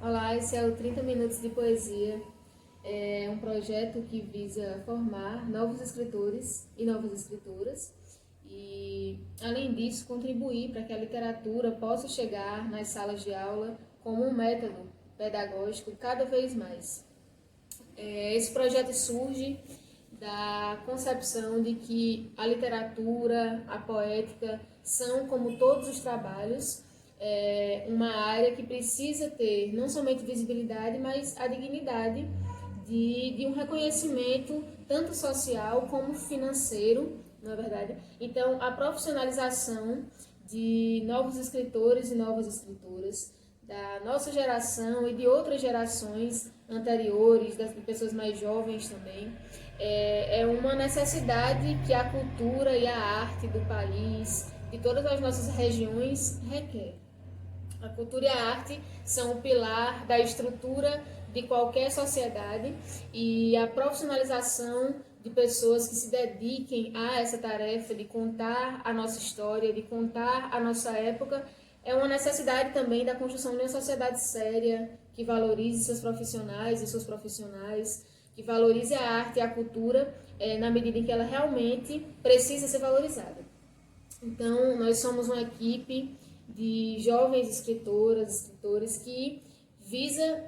Olá, esse é o 30 Minutos de Poesia. É um projeto que visa formar novos escritores e novas escritoras e, além disso, contribuir para que a literatura possa chegar nas salas de aula como um método pedagógico cada vez mais. Esse projeto surge da concepção de que a literatura, a poética, são, como todos os trabalhos, uma área que precisa ter não somente visibilidade, mas a dignidade de um reconhecimento tanto social como financeiro, não é verdade? Então, a profissionalização de novos escritores e novas escritoras, da nossa geração e de outras gerações anteriores, das pessoas mais jovens também, é uma necessidade que a cultura e a arte do país, de todas as nossas regiões, requer. A cultura e a arte são o pilar da estrutura de qualquer sociedade e a profissionalização de pessoas que se dediquem a essa tarefa de contar a nossa história, de contar a nossa época, é uma necessidade também da construção de uma sociedade séria, que valorize seus profissionais e seus profissionais, que valorize a arte e a cultura na medida em que ela realmente precisa ser valorizada. Então, nós somos uma equipe de jovens escritoras, escritores que visa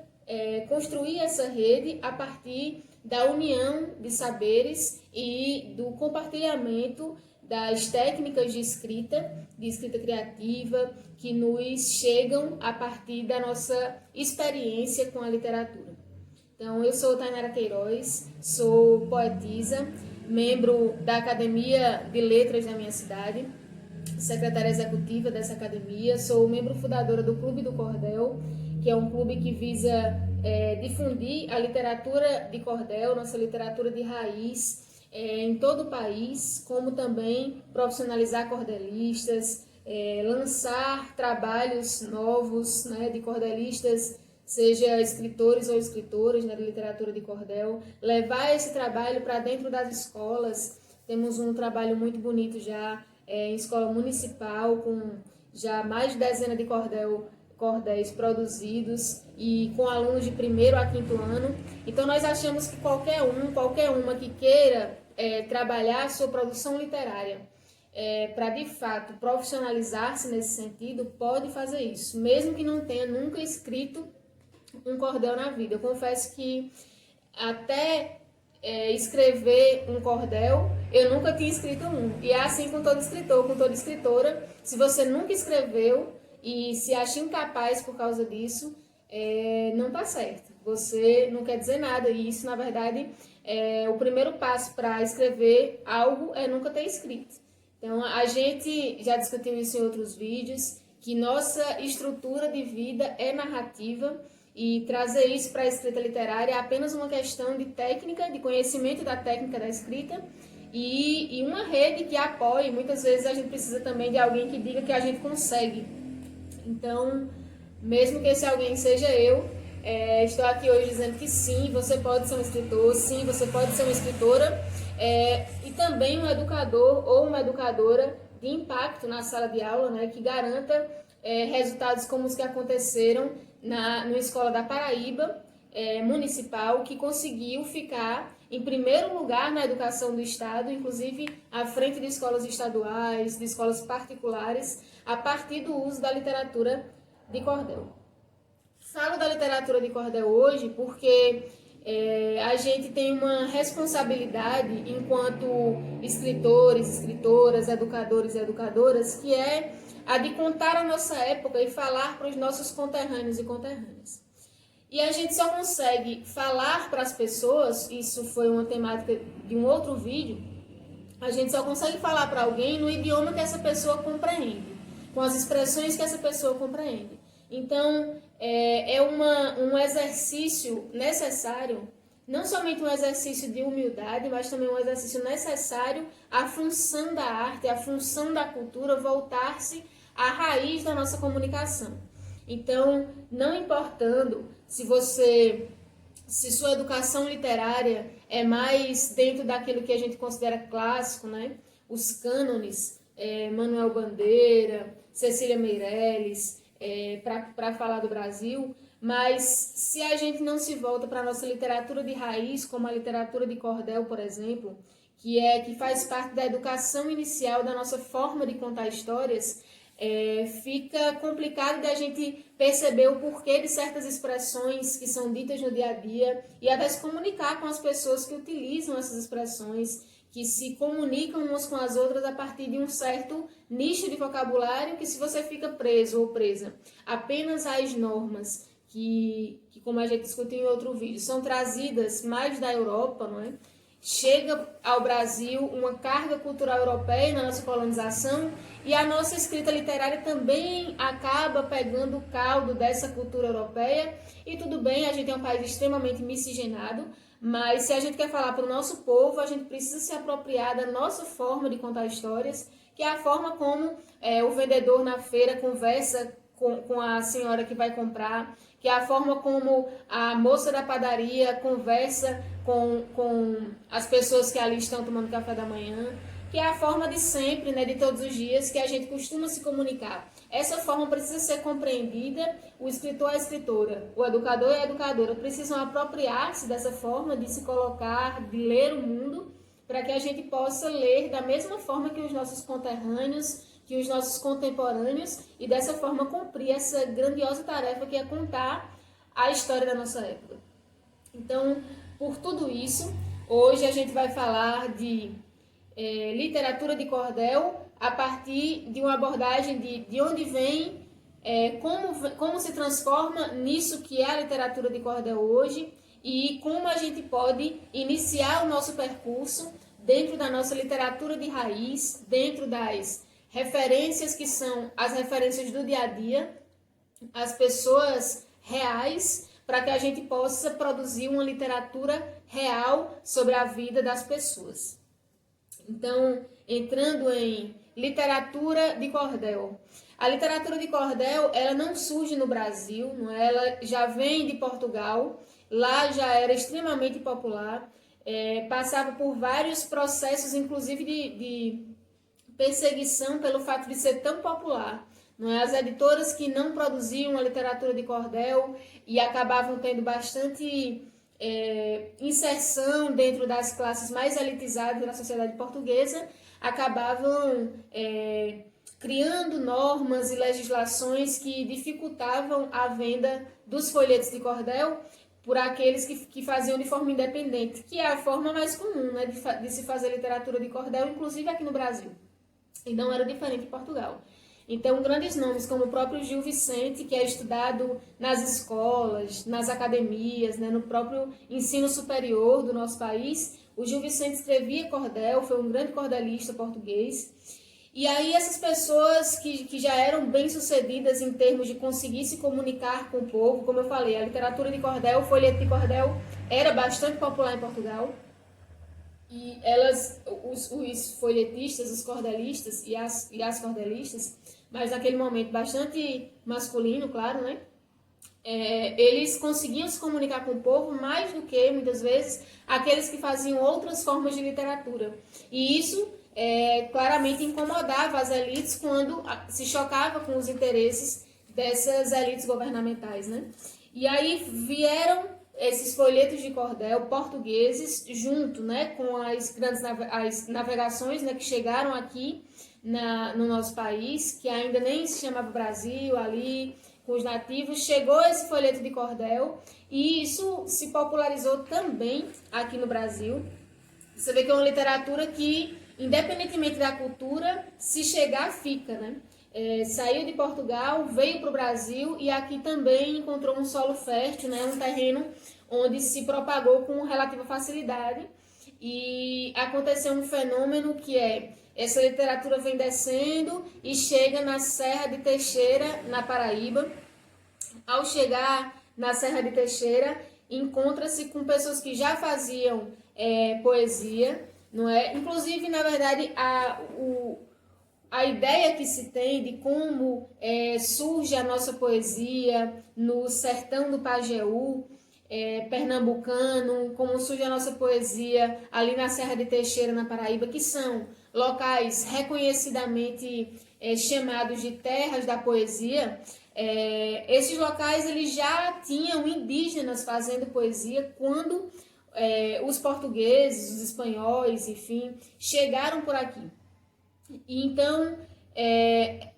construir essa rede a partir da união de saberes e do compartilhamento das técnicas de escrita criativa, que nos chegam a partir da nossa experiência com a literatura. Então, eu sou Tainara Queiroz, sou poetisa, membro da Academia de Letras da minha cidade, secretária executiva dessa academia, sou membro fundadora do Clube do Cordel, que é um clube que visa difundir a literatura de cordel, nossa literatura de raiz, em todo o país, como também profissionalizar cordelistas, lançar trabalhos novos, né, de cordelistas, seja escritores ou escritoras, né, de literatura de cordel, levar esse trabalho para dentro das escolas. Temos um trabalho muito bonito já em escola municipal, com já mais de dezena de cordéis produzidos e com alunos de 1º a 5º ano. Então, nós achamos que qualquer uma que queira trabalhar a sua produção literária para, de fato, profissionalizar-se nesse sentido, pode fazer isso, mesmo que não tenha nunca escrito um cordel na vida. Eu confesso que até escrever um cordel, eu nunca tinha escrito um. E é assim com todo escritor, com toda escritora. Se você nunca escreveu e se acha incapaz por causa disso, não está certo. Você não quer dizer nada. E isso, na verdade, o primeiro passo para escrever algo é nunca ter escrito. Então, a gente já discutiu isso em outros vídeos, que nossa estrutura de vida é narrativa, e trazer isso para a escrita literária é apenas uma questão de técnica, de conhecimento da técnica da escrita e uma rede que apoie. Muitas vezes a gente precisa também de alguém que diga que a gente consegue. Então, mesmo que esse alguém seja eu, estou aqui hoje dizendo que sim, você pode ser um escritor, sim, você pode ser uma escritora e também um educador ou uma educadora de impacto na sala de aula, né, que garanta resultados como os que aconteceram na Escola da Paraíba municipal, que conseguiu ficar em primeiro lugar na educação do Estado, inclusive à frente de escolas estaduais, de escolas particulares, a partir do uso da literatura de cordel. Falo da literatura de cordel hoje porque a gente tem uma responsabilidade enquanto escritores, escritoras, educadores e educadoras, que é a de contar a nossa época e falar para os nossos conterrâneos e conterrâneas. E a gente só consegue falar para as pessoas, isso foi uma temática de um outro vídeo, a gente só consegue falar para alguém no idioma que essa pessoa compreende, com as expressões que essa pessoa compreende. Então, um exercício necessário, não somente um exercício de humildade, mas também um exercício necessário à função da arte, à função da cultura, voltar-se à raiz da nossa comunicação. Então, não importando se sua educação literária é mais dentro daquilo que a gente considera clássico, né? Os cânones, Manuel Bandeira, Cecília Meirelles, para falar do Brasil, mas se a gente não se volta para a nossa literatura de raiz, como a literatura de cordel, por exemplo, que faz parte da educação inicial da nossa forma de contar histórias, fica complicado de a gente perceber o porquê de certas expressões que são ditas no dia a dia e até se comunicar com as pessoas que utilizam essas expressões, que se comunicam umas com as outras a partir de um certo nicho de vocabulário, que se você fica preso ou presa apenas às normas que como a gente discutiu em outro vídeo, são trazidas mais da Europa, não é? Chega ao Brasil uma carga cultural europeia na nossa colonização e a nossa escrita literária também acaba pegando o caldo dessa cultura europeia. E tudo bem, a gente é um país extremamente miscigenado, mas se a gente quer falar para o nosso povo, a gente precisa se apropriar da nossa forma de contar histórias, que é a forma como o vendedor na feira conversa com a senhora que vai comprar, que é a forma como a moça da padaria conversa com as pessoas que ali estão tomando café da manhã, que é a forma de sempre, né, de todos os dias, que a gente costuma se comunicar. Essa forma precisa ser compreendida, o escritor e a escritora, o educador e a educadora precisam apropriar-se dessa forma de se colocar, de ler o mundo, para que a gente possa ler da mesma forma que os nossos conterrâneos, que os nossos contemporâneos, e dessa forma cumprir essa grandiosa tarefa que é contar a história da nossa época. Então, por tudo isso, hoje a gente vai falar de literatura de cordel a partir de uma abordagem de onde vem, como se transforma nisso que é a literatura de cordel hoje e como a gente pode iniciar o nosso percurso dentro da nossa literatura de raiz, dentro das referências que são as referências do dia a dia, as pessoas reais, para que a gente possa produzir uma literatura real sobre a vida das pessoas. Então, entrando em literatura de cordel. A literatura de cordel, ela não surge no Brasil, não é? Ela já vem de Portugal, lá já era extremamente popular, passava por vários processos, inclusive de perseguição pelo fato de ser tão popular. Não é? As editoras que não produziam a literatura de cordel e acabavam tendo bastante inserção dentro das classes mais elitizadas da sociedade portuguesa, acabavam criando normas e legislações que dificultavam a venda dos folhetos de cordel por aqueles que faziam de forma independente, que é a forma mais comum, né, de se fazer literatura de cordel, inclusive aqui no Brasil. E não era diferente em Portugal. Então, grandes nomes como o próprio Gil Vicente, que é estudado nas escolas, nas academias, né, no próprio ensino superior do nosso país, o Gil Vicente escrevia cordel, foi um grande cordelista português. E aí essas pessoas que já eram bem-sucedidas em termos de conseguir se comunicar com o povo, como eu falei, a literatura de cordel, o folheto de cordel era bastante popular em Portugal. E os folhetistas, os cordelistas e as cordelistas, mas naquele momento bastante masculino, claro, né? Eles conseguiam se comunicar com o povo mais do que, muitas vezes, aqueles que faziam outras formas de literatura. E isso claramente incomodava as elites quando se chocava com os interesses dessas elites governamentais, né? E aí vieram esses folhetos de cordel portugueses junto, né, com as grandes as navegações, né, que chegaram aqui no nosso país, que ainda nem se chamava Brasil, ali com os nativos, chegou esse folheto de cordel e isso se popularizou também aqui no Brasil. Você vê que é uma literatura que, independentemente da cultura, se chegar, fica, né? Saiu de Portugal, veio para o Brasil e aqui também encontrou um solo fértil, né? Um terreno onde se propagou com relativa facilidade e aconteceu um fenômeno que essa literatura vem descendo e chega na Serra de Teixeira, na Paraíba. Ao chegar na Serra de Teixeira, encontra-se com pessoas que já faziam poesia, não é? Inclusive, na verdade, a ideia que se tem de como surge a nossa poesia no sertão do Pajeú, pernambucano, como surge a nossa poesia ali na Serra de Teixeira, na Paraíba, que são locais reconhecidamente chamados de terras da poesia, Esses locais eles já tinham indígenas fazendo poesia quando os portugueses, os espanhóis, enfim, chegaram por aqui. E então,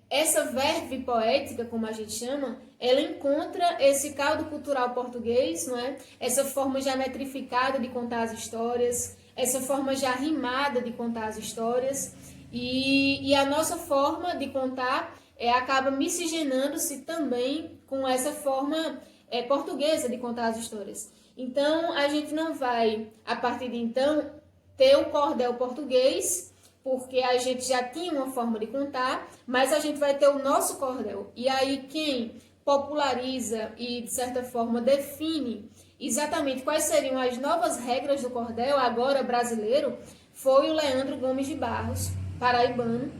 essa verve poética, como a gente chama, ela encontra esse caldo cultural português, não é? Essa forma já metrificada de contar as histórias, essa forma já rimada de contar as histórias, e a nossa forma de contar acaba miscigenando-se também com essa forma portuguesa de contar as histórias. Então, a gente não vai, a partir de então, ter o cordel português, porque a gente já tinha uma forma de contar, mas a gente vai ter o nosso cordel. E aí quem populariza e, de certa forma, define exatamente quais seriam as novas regras do cordel, agora brasileiro, foi o Leandro Gomes de Barros, paraibano.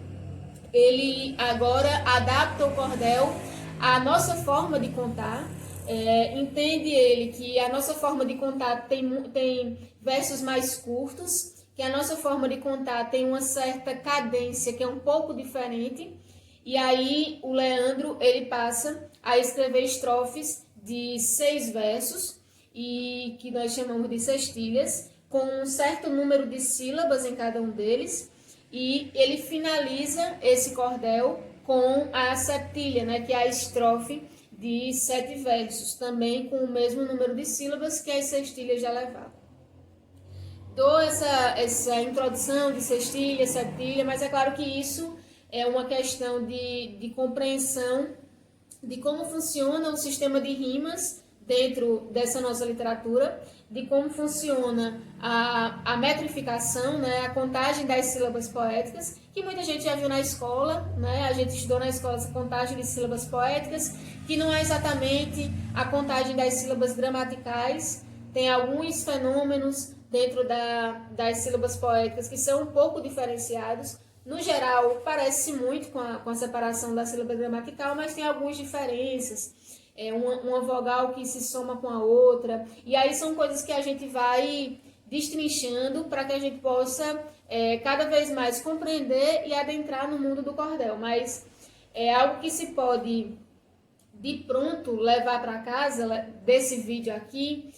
Ele agora adapta o cordel à nossa forma de contar. Entende ele que a nossa forma de contar tem versos mais curtos, que a nossa forma de contar tem uma certa cadência que é um pouco diferente, e aí o Leandro ele passa a escrever estrofes de 6 versos, e que nós chamamos de sextilhas, com um certo número de sílabas em cada um deles, e ele finaliza esse cordel com a septilha, né, que é a estrofe de 7 versos, também com o mesmo número de sílabas que as sextilhas já levavam. Dou essa introdução de sextilha, septilha, mas é claro que isso é uma questão de compreensão de como funciona o sistema de rimas dentro dessa nossa literatura, de como funciona a metrificação, né, a contagem das sílabas poéticas, que muita gente já viu na escola, né, a gente estudou na escola essa contagem de sílabas poéticas, que não é exatamente a contagem das sílabas gramaticais, tem alguns fenômenos dentro das sílabas poéticas que são um pouco diferenciados. No geral, parece muito com a separação da sílaba gramatical, mas tem algumas diferenças. Uma vogal que se soma com a outra. E aí são coisas que a gente vai destrinchando para que a gente possa cada vez mais compreender e adentrar no mundo do cordel. Mas é algo que se pode, de pronto, levar para casa desse vídeo aqui,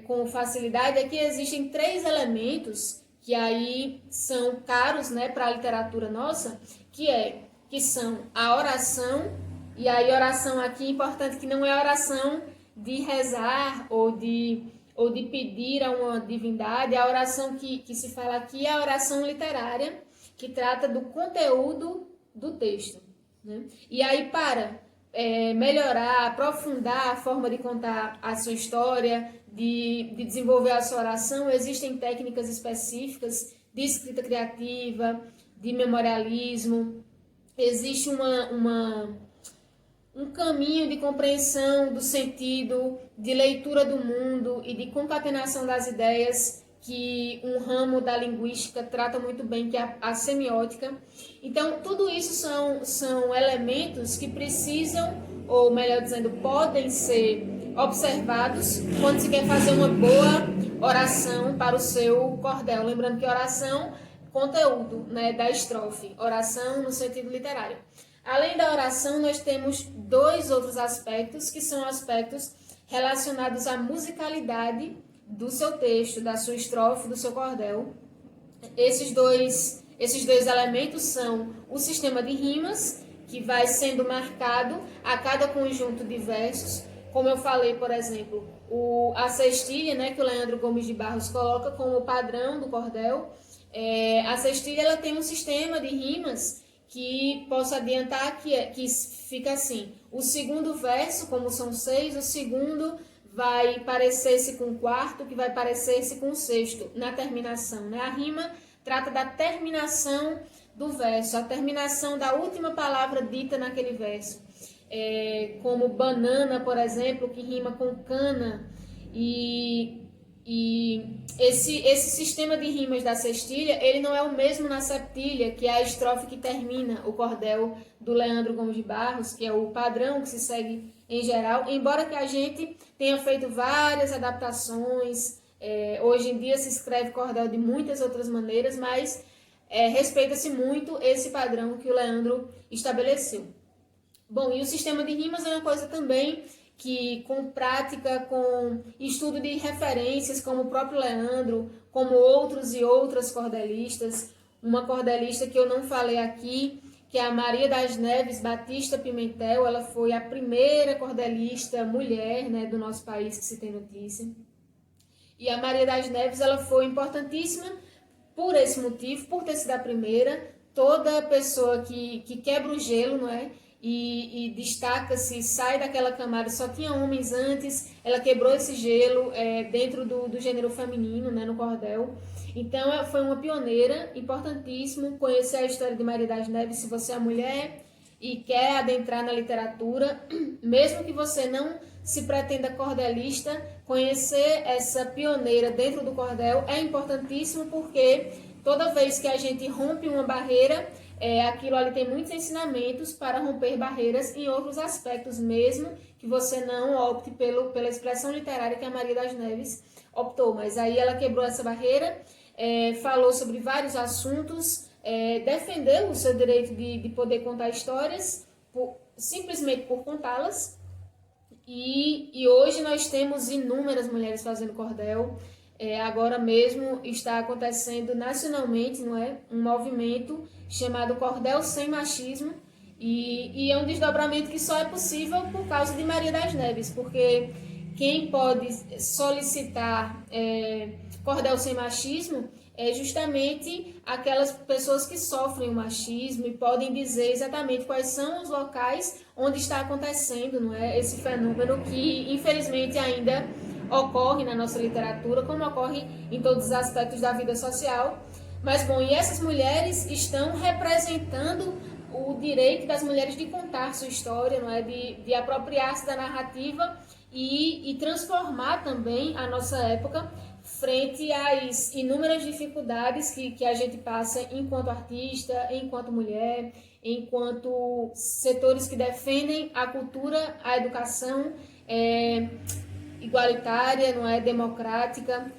com facilidade, é que existem 3 elementos que aí são caros, né, para a literatura nossa, que são a oração, e aí oração aqui, importante que não é oração de rezar ou de pedir a uma divindade, a oração que se fala aqui é a oração literária, que trata do conteúdo do texto, né? E aí para melhorar, aprofundar a forma de contar a sua história, de desenvolver a sua oração, existem técnicas específicas de escrita criativa, de memorialismo, existe um caminho de compreensão do sentido, de leitura do mundo e de concatenação das ideias que um ramo da linguística trata muito bem, que é a semiótica. Então, tudo isso são elementos que precisam, ou melhor dizendo, podem ser observados quando se quer fazer uma boa oração para o seu cordel. Lembrando que oração, conteúdo, né, da estrofe, oração no sentido literário. Além da oração, nós temos 2 outros aspectos, que são aspectos relacionados à musicalidade do seu texto, da sua estrofe, do seu cordel. Esses dois elementos são o sistema de rimas, que vai sendo marcado a cada conjunto de versos. Como eu falei, por exemplo, a sextilha, né, que o Leandro Gomes de Barros coloca como padrão do cordel. A sextilha ela tem um sistema de rimas que posso adiantar que fica assim. O segundo verso, como são 6, o segundo vai parecer-se com o quarto, que vai parecer-se com o sexto, na terminação, né? A rima trata da terminação do verso, a terminação da última palavra dita naquele verso. Como banana, por exemplo, que rima com cana, e esse sistema de rimas da sextilha, ele não é o mesmo na septilha, que é a estrofe que termina o cordel do Leandro Gomes de Barros, que é o padrão que se segue em geral, embora que a gente tenha feito várias adaptações, hoje em dia se escreve cordel de muitas outras maneiras, mas respeita-se muito esse padrão que o Leandro estabeleceu. Bom, e o sistema de rimas é uma coisa também que, com prática, com estudo de referências, como o próprio Leandro, como outros e outras cordelistas, uma cordelista que eu não falei aqui, que é a Maria das Neves Batista Pimentel, ela foi a primeira cordelista mulher, né, do nosso país que se tem notícia. E a Maria das Neves, ela foi importantíssima por esse motivo, por ter sido a primeira. Toda pessoa que quebra o gelo, não é? E destaca-se, sai daquela camada, só tinha homens antes, ela quebrou esse gelo dentro do gênero feminino, né, no cordel. Então, ela foi uma pioneira, importantíssimo conhecer a história de Maria das Neves, se você é mulher e quer adentrar na literatura, mesmo que você não se pretenda cordelista, conhecer essa pioneira dentro do cordel é importantíssimo, porque toda vez que a gente rompe uma barreira, aquilo ali tem muitos ensinamentos para romper barreiras em outros aspectos, mesmo que você não opte pela expressão literária que a Maria das Neves optou. Mas aí ela quebrou essa barreira, falou sobre vários assuntos, defendeu o seu direito de poder contar histórias, simplesmente por contá-las. E hoje nós temos inúmeras mulheres fazendo cordel. Agora mesmo está acontecendo nacionalmente, não é, um movimento chamado Cordel Sem Machismo, e é um desdobramento que só é possível por causa de Maria das Neves, porque quem pode solicitar cordel sem machismo é justamente aquelas pessoas que sofrem o machismo e podem dizer exatamente quais são os locais onde está acontecendo, não é, esse fenômeno que infelizmente ainda ocorre na nossa literatura, como ocorre em todos os aspectos da vida social. Mas, bom, e essas mulheres estão representando o direito das mulheres de contar sua história, não é? De apropriar-se da narrativa e transformar também a nossa época frente às inúmeras dificuldades que a gente passa enquanto artista, enquanto mulher, enquanto setores que defendem a cultura, a educação igualitária, não é, democrática.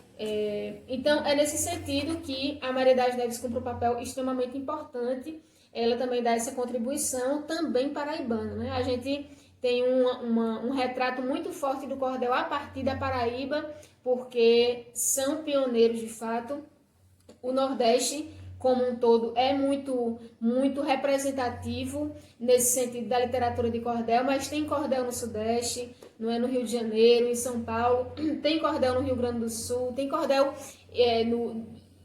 Então, é nesse sentido que a Maria das Neves cumpre um papel extremamente importante. Ela também dá essa contribuição também paraibana, né? A gente tem um retrato muito forte do cordel a partir da Paraíba, porque são pioneiros de fato. O Nordeste, como um todo, é muito, muito representativo nesse sentido da literatura de cordel, mas tem cordel no Sudeste, não é, no Rio de Janeiro, em São Paulo, tem cordel no Rio Grande do Sul, tem cordel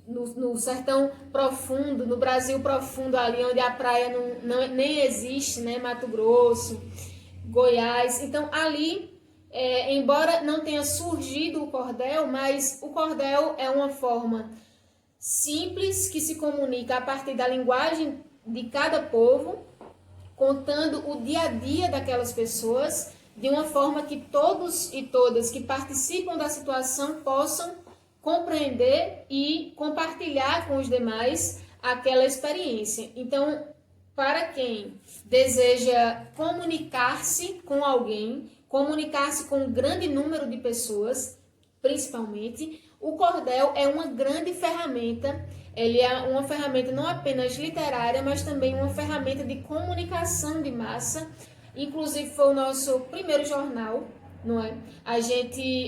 no sertão profundo, no Brasil profundo, ali onde a praia nem existe, né, Mato Grosso, Goiás. Então, ali, embora não tenha surgido o cordel, mas o cordel é uma forma simples que se comunica a partir da linguagem de cada povo, contando o dia a dia daquelas pessoas, de uma forma que todos e todas que participam da situação possam compreender e compartilhar com os demais aquela experiência. Então, para quem deseja comunicar-se com alguém, comunicar-se com um grande número de pessoas, principalmente, o cordel é uma grande ferramenta. Ele é uma ferramenta não apenas literária, mas também uma ferramenta de comunicação de massa. Inclusive, foi o nosso primeiro jornal, não é?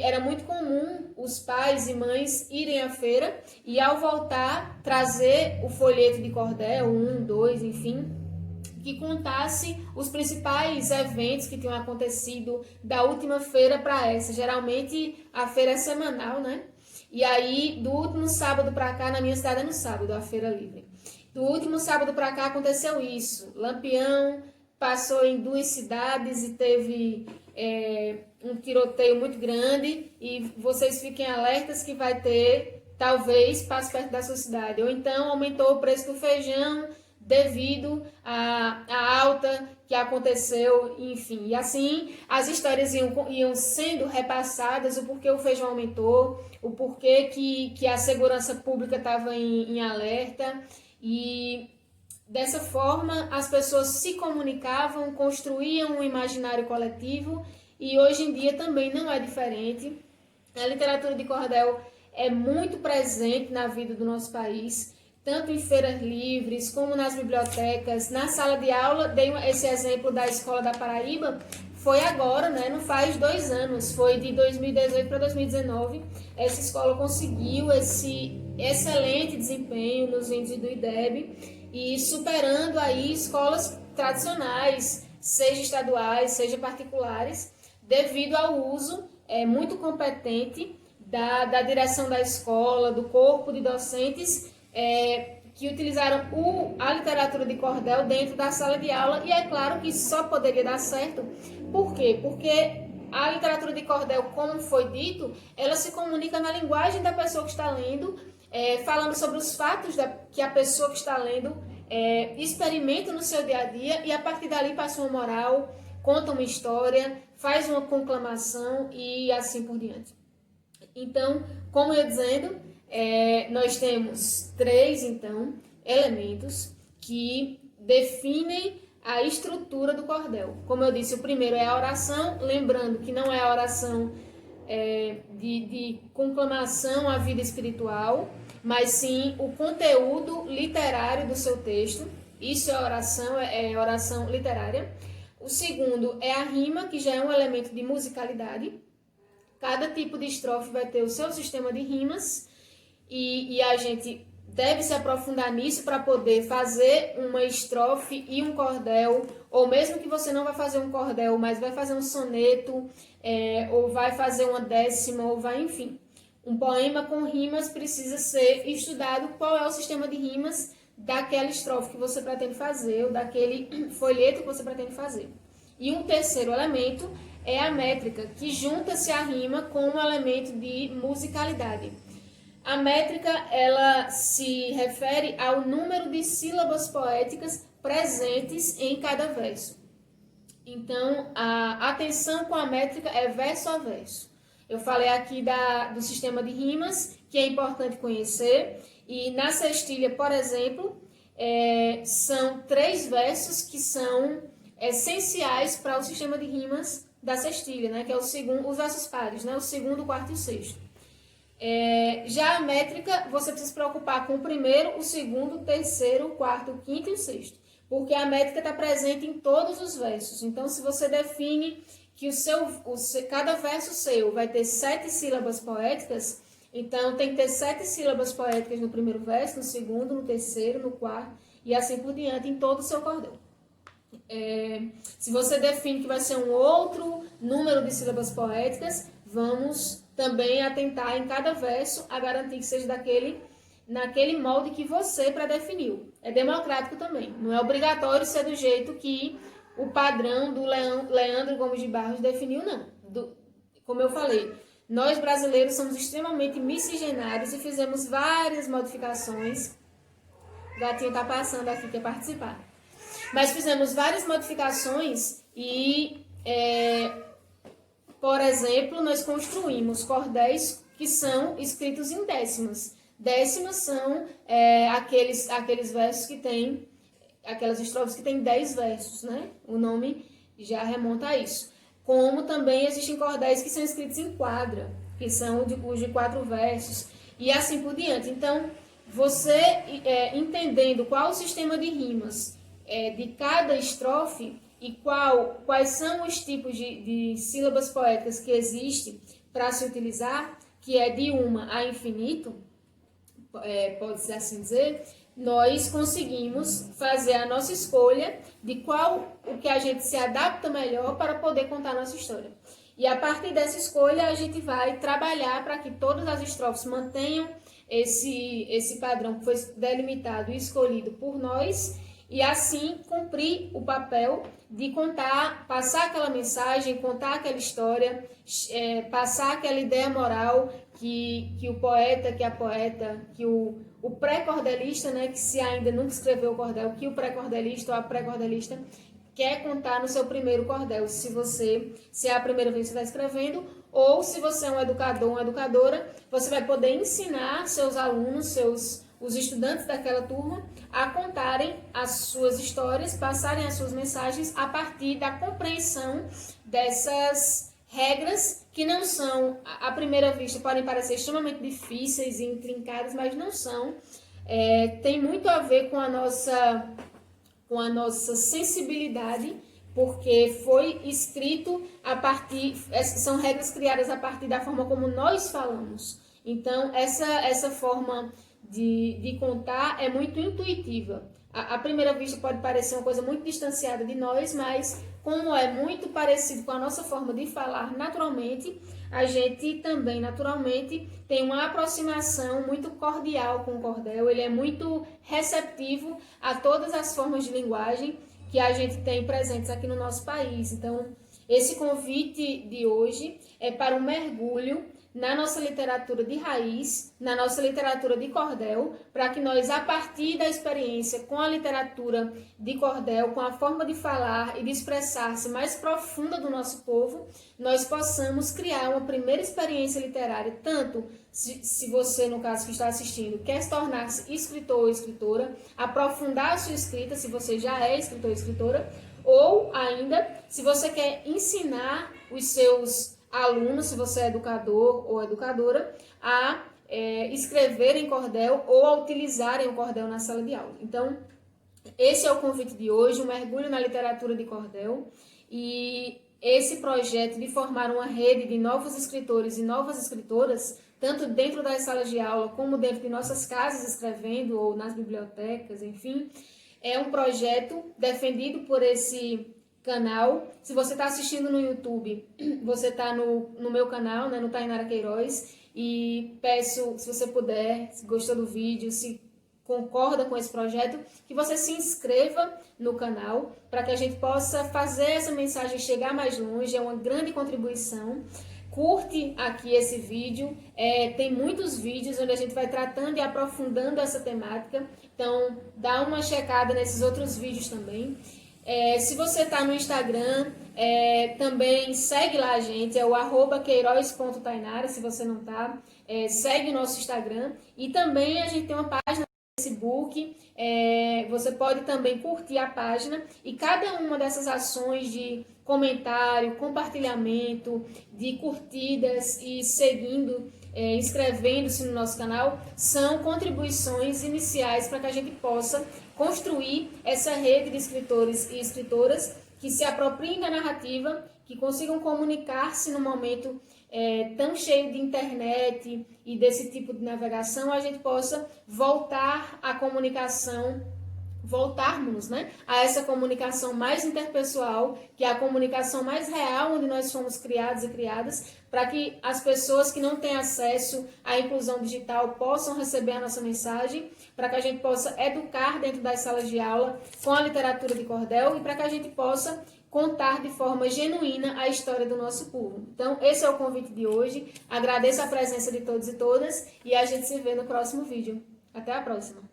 Era muito comum os pais e mães irem à feira e, ao voltar, trazer o folheto de cordel, 1, 2, enfim, que contasse os principais eventos que tinham acontecido da última feira para essa. Geralmente, a feira é semanal, né? E aí, do último sábado para cá, na minha cidade é no sábado, a Feira Livre. Do último sábado para cá aconteceu isso. Lampião passou em 2 cidades e teve um tiroteio muito grande. E vocês fiquem alertas que vai ter, talvez, passe perto da sua cidade. Ou então aumentou o preço do feijão devido à alta que aconteceu, enfim. E assim, as histórias iam sendo repassadas, o porquê o feijão aumentou, o porquê que a segurança pública estava em alerta. E dessa forma, as pessoas se comunicavam, construíam um imaginário coletivo, e hoje em dia também não é diferente. A literatura de cordel é muito presente na vida do nosso país. tanto em feiras livres, como nas bibliotecas, na sala de aula. Dei esse exemplo da Escola da Paraíba, foi agora, né? Não faz 2 anos, foi de 2018 para 2019. Essa escola conseguiu esse excelente desempenho nos índices do IDEB e superando aí escolas tradicionais, seja estaduais, seja particulares, devido ao uso muito competente da direção da escola, do corpo de docentes que utilizaram a literatura de cordel dentro da sala de aula. E é claro que só poderia dar certo. Por quê? Porque a literatura de cordel, como foi dito, ela se comunica na linguagem da pessoa que está lendo, falando sobre os fatos que a pessoa que está lendo experimenta no seu dia a dia, e a partir dali passa uma moral, conta uma história, faz uma conclamação e assim por diante. Então, como eu ia dizendo, nós temos 3, então, elementos que definem a estrutura do cordel. Como eu disse, o primeiro é a oração, lembrando que não é a oração de conclamação à vida espiritual, mas sim o conteúdo literário do seu texto. Isso é oração literária. O segundo é a rima, que já é um elemento de musicalidade. Cada tipo de estrofe vai ter o seu sistema de rimas e a gente deve se aprofundar nisso para poder fazer uma estrofe e um cordel, ou mesmo que você não vai fazer um cordel, mas vai fazer um soneto, ou vai fazer uma décima, ou vai, enfim. Um poema com rimas precisa ser estudado qual é o sistema de rimas daquela estrofe que você pretende fazer, ou daquele folheto que você pretende fazer. E um terceiro elemento é a métrica, que junta-se a rima com um elemento de musicalidade. A métrica, ela se refere ao número de sílabas poéticas presentes em cada verso. Então, a atenção com a métrica é verso a verso. Eu falei aqui do sistema de rimas, que é importante conhecer, e na cestilha, por exemplo, são 3 versos que são essenciais para o sistema de rimas da cestilha, né? Que é os versos pares, né? O segundo, o quarto e o sexto. Já a métrica, você precisa se preocupar com o primeiro, o segundo, o terceiro, o quarto, o quinto e o sexto, porque a métrica está presente em todos os versos. Então, se você define que cada verso seu vai ter 7 sílabas poéticas, então tem que ter 7 sílabas poéticas no primeiro verso, no segundo, no terceiro, no quarto e assim por diante em todo o seu cordel. Se você define que vai ser um outro número de sílabas poéticas, vamos também atentar em cada verso a garantir que seja naquele molde que você predefiniu. É democrático também, não é obrigatório ser do jeito que o padrão do Leandro Gomes de Barros definiu, não. Como eu falei, nós brasileiros somos extremamente miscigenários e fizemos várias modificações. O gatinho está passando aqui, quer participar. Mas fizemos várias modificações e, por exemplo, nós construímos cordéis que são escritos em décimas. Décimas são aqueles versos que têm, aquelas estrofes que têm 10 versos, né? O nome já remonta a isso. Como também existem cordéis que são escritos em quadra, que são os de 4 versos, e assim por diante. Então, você entendendo qual o sistema de rimas de cada estrofe e quais são os tipos de sílabas poéticas que existem para se utilizar, que é de uma a infinito, pode-se assim dizer, nós conseguimos fazer a nossa escolha de qual o que a gente se adapta melhor para poder contar a nossa história. E a partir dessa escolha a gente vai trabalhar para que todas as estrofes mantenham esse padrão que foi delimitado e escolhido por nós, e assim cumprir o papel de contar, passar aquela mensagem, contar aquela história, passar aquela ideia moral que o poeta, que a poeta, que o pré-cordelista, né, que se ainda nunca escreveu o cordel, que o pré-cordelista ou a pré-cordelista quer contar no seu primeiro cordel, se é a primeira vez que você está escrevendo, ou se você é um educador, uma educadora, você vai poder ensinar seus alunos, os estudantes daquela turma, a contarem as suas histórias, passarem as suas mensagens a partir da compreensão dessas regras que não são, à primeira vista, podem parecer extremamente difíceis e intrincadas, mas não são. tem muito a ver com a nossa sensibilidade, porque foi escrito a partir, são regras criadas a partir da forma como nós falamos. Então, essa forma de contar é muito intuitiva. À primeira vista pode parecer uma coisa muito distanciada de nós, mas como é muito parecido com a nossa forma de falar naturalmente, a gente também naturalmente tem uma aproximação muito cordial com o cordel. Ele é muito receptivo a todas as formas de linguagem que a gente tem presentes aqui no nosso país. Então, esse convite de hoje é para um mergulho na nossa literatura de raiz, na nossa literatura de cordel, para que nós, a partir da experiência com a literatura de cordel, com a forma de falar e de expressar-se mais profunda do nosso povo, nós possamos criar uma primeira experiência literária, tanto se você, no caso que está assistindo, quer tornar-se escritor ou escritora, aprofundar a sua escrita, se você já é escritor ou escritora, ou ainda, se você quer ensinar os seus alunos, se você é educador ou educadora, a escrever em cordel ou a utilizarem o cordel na sala de aula. Então, esse é o convite de hoje, um mergulho na literatura de cordel, e esse projeto de formar uma rede de novos escritores e novas escritoras, tanto dentro das salas de aula como dentro de nossas casas escrevendo ou nas bibliotecas, enfim, é um projeto defendido por esse canal. Se você está assistindo no YouTube, você está no meu canal, né, no Tainara Queiroz, e peço, se você puder, se gostou do vídeo, se concorda com esse projeto, que você se inscreva no canal, para que a gente possa fazer essa mensagem chegar mais longe. É uma grande contribuição. Curte aqui esse vídeo, tem muitos vídeos onde a gente vai tratando e aprofundando essa temática, então dá uma checada nesses outros vídeos também. Se você está no Instagram, também segue lá a gente, é o @queiroz.tainara, se você não está, segue o nosso Instagram, e também a gente tem uma página no Facebook, você pode também curtir a página, e cada uma dessas ações de comentário, compartilhamento, de curtidas e seguindo, inscrevendo-se no nosso canal, são contribuições iniciais para que a gente possa construir essa rede de escritores e escritoras que se apropriem da narrativa, que consigam comunicar-se no momento tão cheio de internet e desse tipo de navegação, a gente possa voltar à comunicação, voltarmos, né, a essa comunicação mais interpessoal, que é a comunicação mais real, onde nós fomos criados e criadas, para que as pessoas que não têm acesso à inclusão digital possam receber a nossa mensagem, para que a gente possa educar dentro das salas de aula com a literatura de cordel, e para que a gente possa contar de forma genuína a história do nosso povo. Então, esse é o convite de hoje. Agradeço a presença de todos e todas, e a gente se vê no próximo vídeo. Até a próxima!